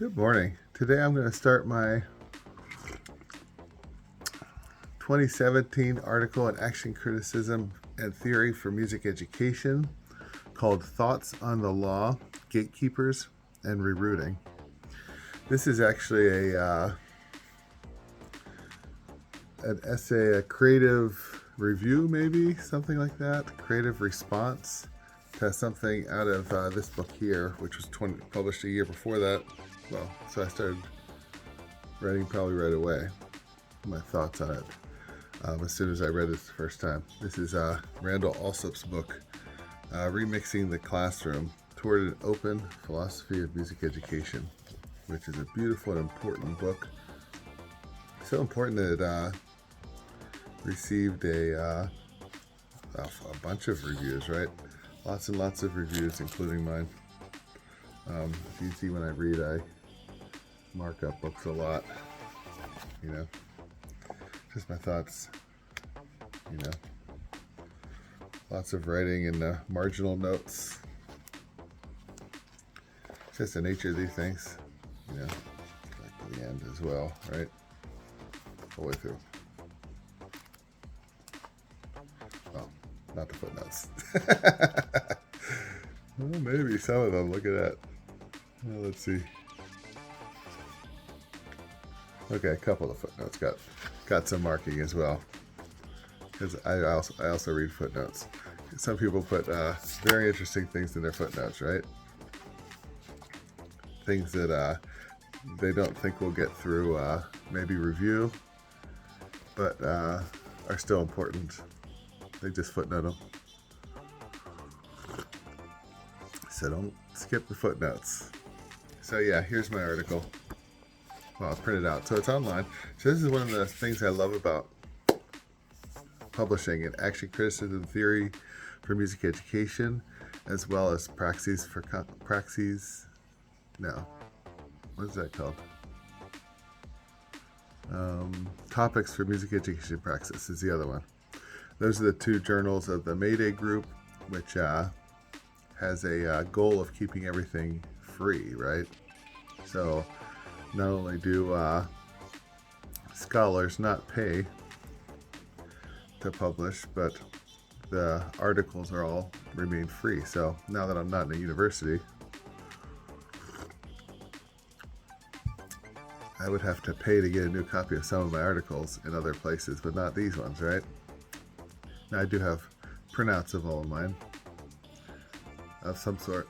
Good morning. Today I'm going to start my 2017 article on action criticism and theory for music education called Thoughts on the Law, Gatekeepers, and Rerooting. This is actually an essay, a creative review, maybe, something like that, creative response to something out of this book here, which was published a year before that. Well, so I started writing probably right away, my thoughts on it, as soon as I read it the first time. This is Randall Alsop's book, Remixing the Classroom Toward an Open Philosophy of Music Education, which is a beautiful and important book. So important that it received a bunch of reviews, right? Lots and lots of reviews, including mine. If you see when I read, I mark up books a lot, just my thoughts, lots of writing and marginal notes. It's just the nature of these things, like to the end as well, right? All the way through. Oh, not the footnotes. Well, maybe some of them, look at that. Well, let's see. Okay, a couple of footnotes got some marking as well, because I also read footnotes. Some people put very interesting things in their footnotes, right? Things that they don't think will get through maybe review, but are still important. They just footnote them. So don't skip the footnotes. So yeah, here's my article. Well, I'll print it out. So it's online. So this is one of the things I love about publishing an action criticism theory for music education, as well as praxis for what is that called? Topics for music education praxis is the other one. Those are the two journals of the Mayday group, which has a goal of keeping everything free, right? So not only do scholars not pay to publish, but the articles are all remain free. So now that I'm not in a university, I would have to pay to get a new copy of some of my articles in other places, but not these ones, right? Now I do have printouts of all of mine of some sort.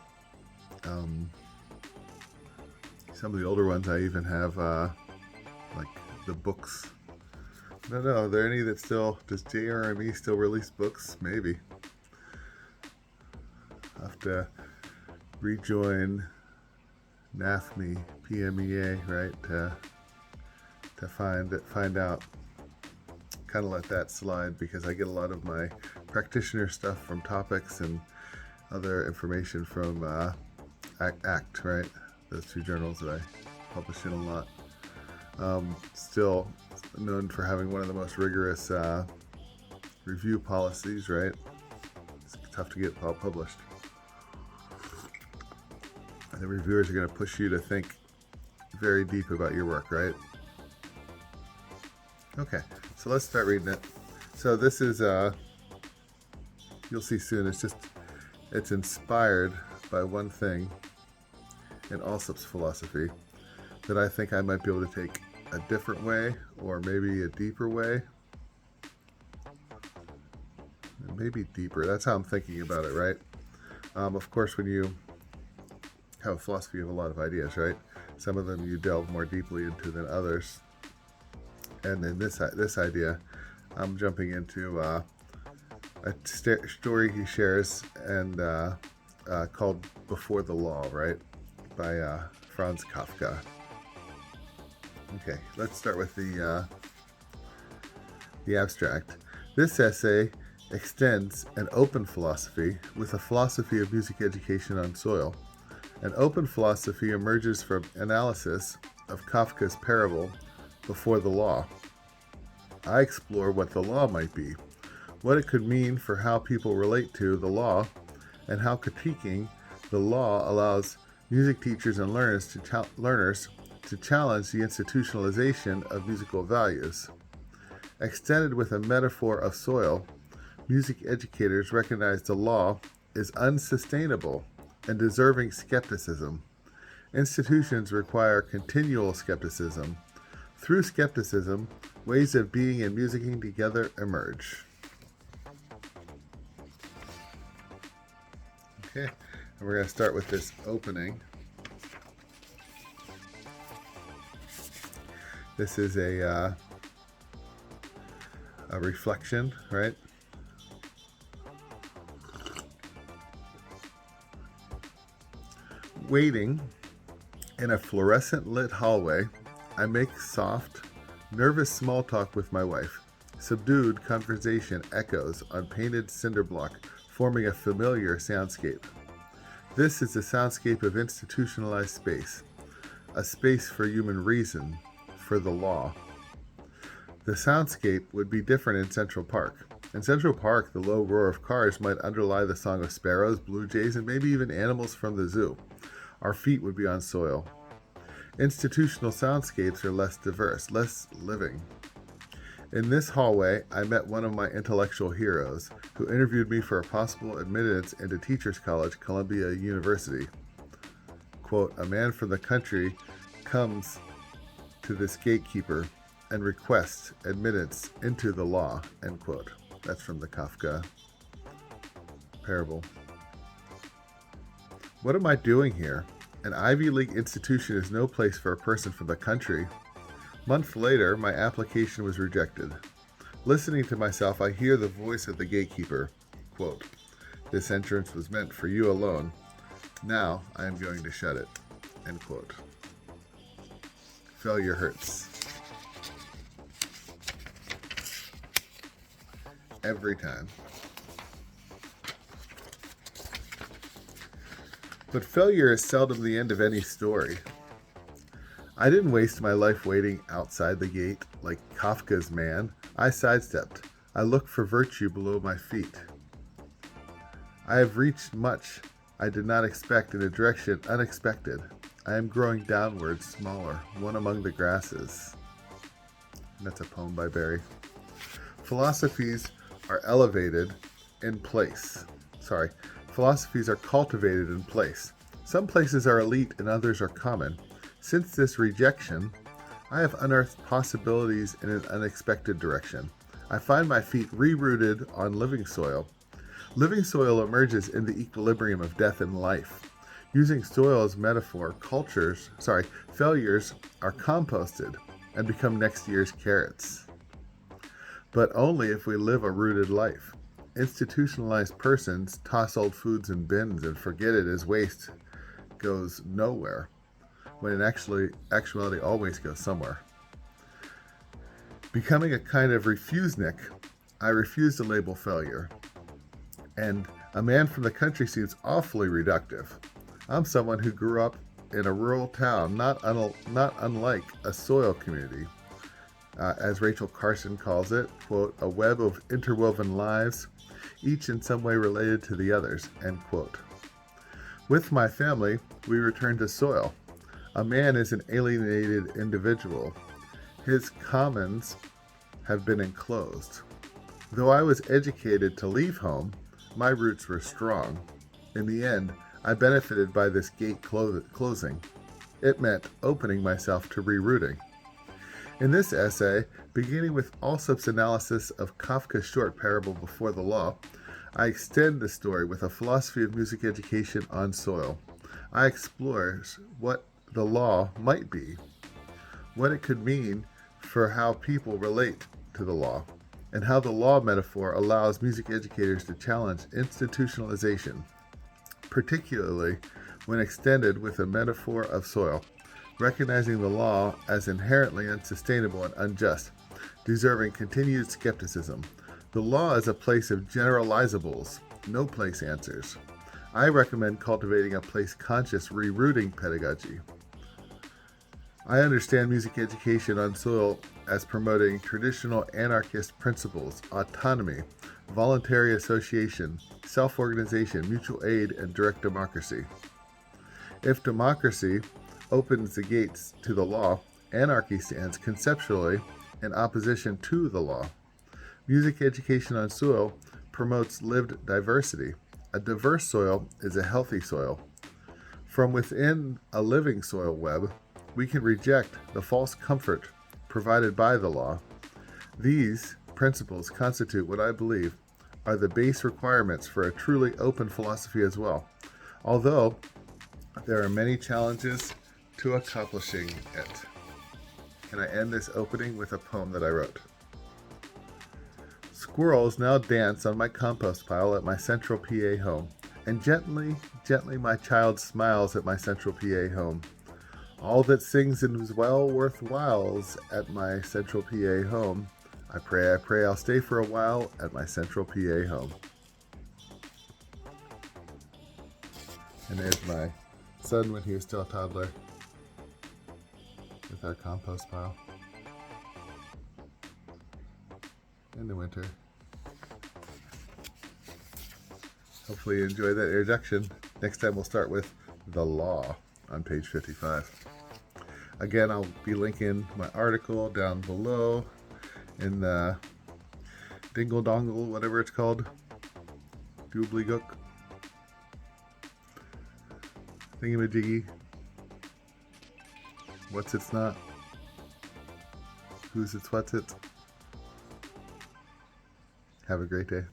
Some of the older ones I even have like the books. I don't know, are there any that still, does JRME still release books? Maybe. I'll have to rejoin NAFME, PMEA, right, to find out. Kind of let that slide, because I get a lot of my practitioner stuff from Topics and other information from ACT, right? Those two journals that I publish in a lot. Still known for having one of the most rigorous review policies, right? It's tough to get published. And the reviewers are going to push you to think very deep about your work, right? Okay, so let's start reading it. So this is, you'll see soon, it's inspired by one thing in Alsop's philosophy that I think I might be able to take a different way, or maybe a deeper way. Maybe deeper. That's how I'm thinking about it, right? Of course, when you have a philosophy, you have a lot of ideas, right? Some of them you delve more deeply into than others. And in this idea, I'm jumping into a story he shares and called "Before the Law," right, by Franz Kafka. Okay, let's start with the abstract. This essay extends an open philosophy with a philosophy of music education on soil. An open philosophy emerges from analysis of Kafka's parable Before the Law. I explore what the law might be, what it could mean for how people relate to the law, and how critiquing the law allows music teachers and learners to challenge the institutionalization of musical values. Extended with a metaphor of soil, music educators recognize the law is unsustainable and deserving skepticism. Institutions require continual skepticism. Through skepticism, ways of being and musicking together emerge. Okay, and we're going to start with this opening. This is a reflection, right? Waiting in a fluorescent lit hallway, I make soft, nervous small talk with my wife. Subdued conversation echoes on painted cinder block, forming a familiar soundscape. This is the soundscape of institutionalized space, a space for human reason, for the law. The soundscape would be different in Central Park. In Central Park, the low roar of cars might underlie the song of sparrows, blue jays, and maybe even animals from the zoo. Our feet would be on soil. Institutional soundscapes are less diverse, less living. In this hallway, I met one of my intellectual heroes, who interviewed me for a possible admittance into Teachers College, Columbia University. Quote, a man from the country comes to this gatekeeper and requests admittance into the law, end quote. That's from the Kafka parable. What am I doing here? An Ivy League institution is no place for a person from the country. Months later, my application was rejected. Listening to myself, I hear the voice of the gatekeeper. Quote, this entrance was meant for you alone. Now I am going to shut it. End quote. Failure hurts. Every time. But failure is seldom the end of any story. I didn't waste my life waiting outside the gate like Kafka's man. I sidestepped. I looked for virtue below my feet. I have reached much I did not expect in a direction unexpected. I am growing downward, smaller, one among the grasses. And that's a poem by Barry. Philosophies are elevated in place. Philosophies are cultivated in place. Some places are elite and others are common. Since this rejection, I have unearthed possibilities in an unexpected direction. I find my feet rerooted on living soil. Living soil emerges in the equilibrium of death and life. Using soil as metaphor, failures are composted and become next year's carrots. But only if we live a rooted life. Institutionalized persons toss old foods in bins and forget it as waste goes nowhere, when in actuality always goes somewhere. Becoming a kind of refuse-nick, I refuse to label failure. And a man from the country seems awfully reductive. I'm someone who grew up in a rural town, not unlike a soil community. As Rachel Carson calls it, quote, a web of interwoven lives, each in some way related to the others, end quote. With my family, we return to soil. A man is an alienated individual. His commons have been enclosed. Though I was educated to leave home, my roots were strong. In the end, I benefited by this gate closing. It meant opening myself to rerooting. In this essay, beginning with Alsop's analysis of Kafka's short parable Before the Law, I extend the story with a philosophy of music education on soil. I explore what the law might be, what it could mean for how people relate to the law, and how the law metaphor allows music educators to challenge institutionalization, particularly when extended with a metaphor of soil, recognizing the law as inherently unsustainable and unjust, deserving continued skepticism. The law is a place of generalizables, no place answers. I recommend cultivating a place-conscious rerooting pedagogy. I understand music education on soil as promoting traditional anarchist principles, autonomy, voluntary association, self-organization, mutual aid, and direct democracy. If democracy opens the gates to the law, anarchy stands conceptually in opposition to the law. Music education on soil promotes lived diversity. A diverse soil is a healthy soil. From within a living soil web, we can reject the false comfort provided by the law. These principles constitute what I believe are the base requirements for a truly open philosophy as well, although there are many challenges to accomplishing it. Can I end this opening with a poem that I wrote? Squirrels now dance on my compost pile at my central PA home, and gently, gently my child smiles at my central PA home. All that sings and is well worthwhiles at my central PA home. I pray I'll stay for a while at my central PA home. And there's my son when he was still a toddler with our compost pile in the winter. Hopefully you enjoyed that introduction. Next time we'll start with the law on page 55. Again, I'll be linking my article down below in the dingle dongle, whatever it's called, doobly-gook, thingamajiggy, what's it's not, who's it's what's it. Have a great day.